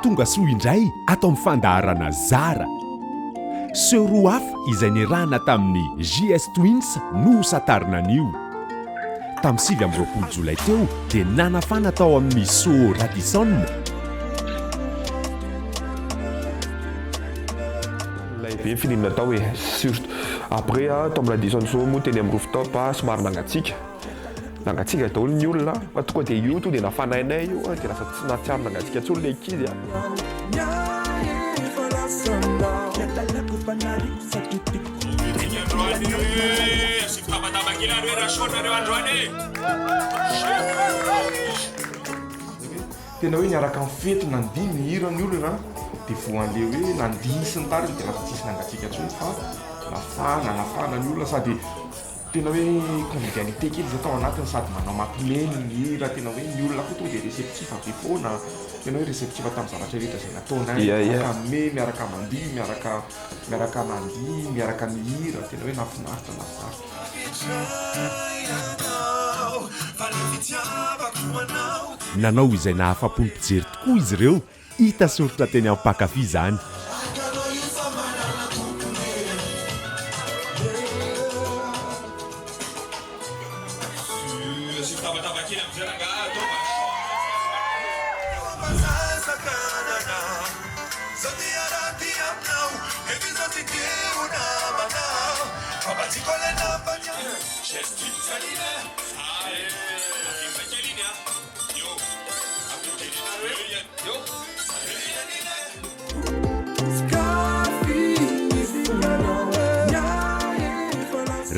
tonga soa indray atao amin'ny fandaharana zara seo roa hafa izay nirahana tamin'ny JS Twins no satarina anio tamin'ny 7 jolay teo dia nanafana tao amin'ny So Radisson. Be film natao hoe surtout après tao amin'ny Radisson So moa teny amin'ny rooftop somary nangatsiaka daholo ny olona fa tonga dia io to dia nafanainay io dia lasa tsy natsiaro nangatsiaka tsolo ilay ankizy tena hoe niaraka amin'ny fety nandihy mihira ny olona dia voan'le hoe nandihy sy ny tariny dia lasa tsisy nangatsiaka tsony fa nafana ny olona sady tena hoe convivialité kely zay tao anatiny sady manao mampileny ny hira tena hoe ny olona koa tonga dia réceptif avy foana tena hoe réceptif tamin'ny zavatra rehetra zay nataonay miaraka me miaraka mandihy miaraka mandihy miaraka mihira tena hoe nafinaritra nanao izay nahafa-pony mpijery tokoa izy ireo hita soritra teny amin'ny mpankafy izany.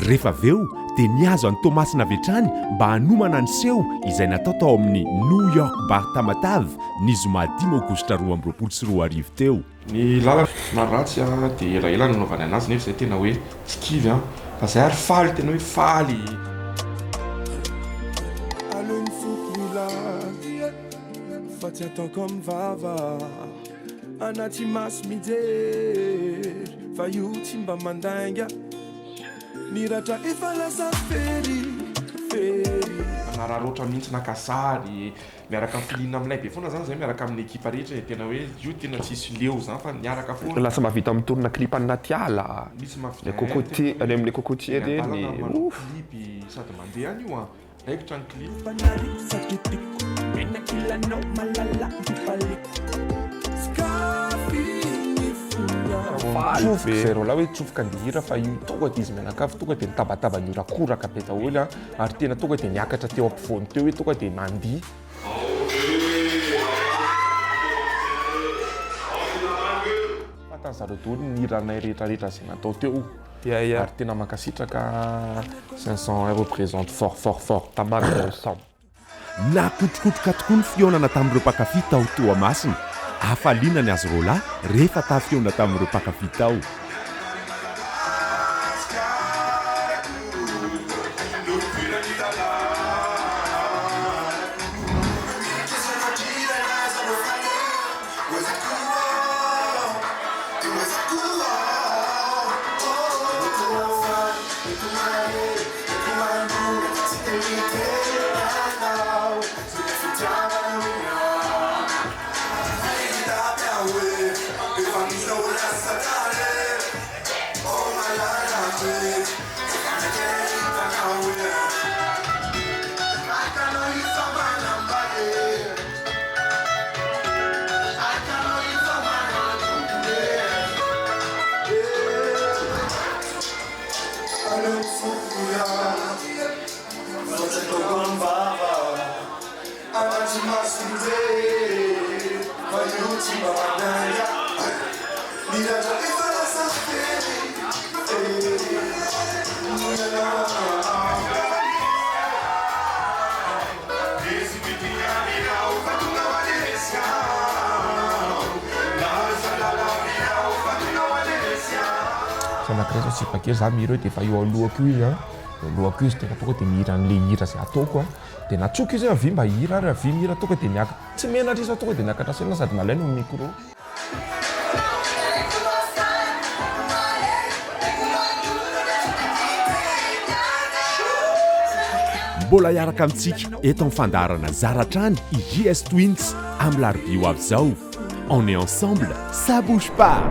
Rehefa aveo dia niazo an'i Thomas Navetrany mba hanomana ny seho izay natao tao amin'ny New York Bar Tamatave ny zoma 10 Aogositra 2024 teo. Ny lalana maratsy dia elaela nanaovana anazy nefa izay tena hoe tsy kivy fa izay ary faly tena hoe faly. Alony fokola fa tsy ataoko amin'ny vava anaty masy mijery fa io tsy mba mandainga niratra efa lasa fery nararoatra mihitsy nakasary miaraka amin'ny filina aminay be foana zany zay miaraka amin'ny ekipa rehetra tena hoe io tena tsisy leo zany fa niaraka foana lasa mahavita mitorina clip anaty ala misy le cocotier any amin'ny cocotier reny clip sady mandeha any io raikitra ny clip zay rola hoe tsofoka andihira fa io tonga dia izy mianakavy tonga dia nitabataba ny orakoraka be daholo ary tena tonga dia niakatra teo ampovoany teo hoe tonga dia mandihy fatany zareo daholo ny hiranay rehetrarehetra zay natao teo ary tena mankasitraka 500 représente fort tamara sambo nakotrokotroka tokoa ny fionana tamin'ireo mpankafy tao Toamasina hafaliana ny azy rola rehefa tafiona tamin'ireo mpankafy tao. Sanakireza tsy pakery za mihira hoe dia efa eo alohako izy alohako izy tena tonga dia mihira an'ilay hira zay ataoko dia natsoka izy avy mba hira ary avy mihira tonga dia niaka tsy menatra izy tonga dia niakatra selona sady nalaina ny micro. Mbola hiaraka amintsika eto amin'ny fandaharana zaratrany i JS Twins amin'ny larobia ho avy izao. On est ensemble, ça bouge pas.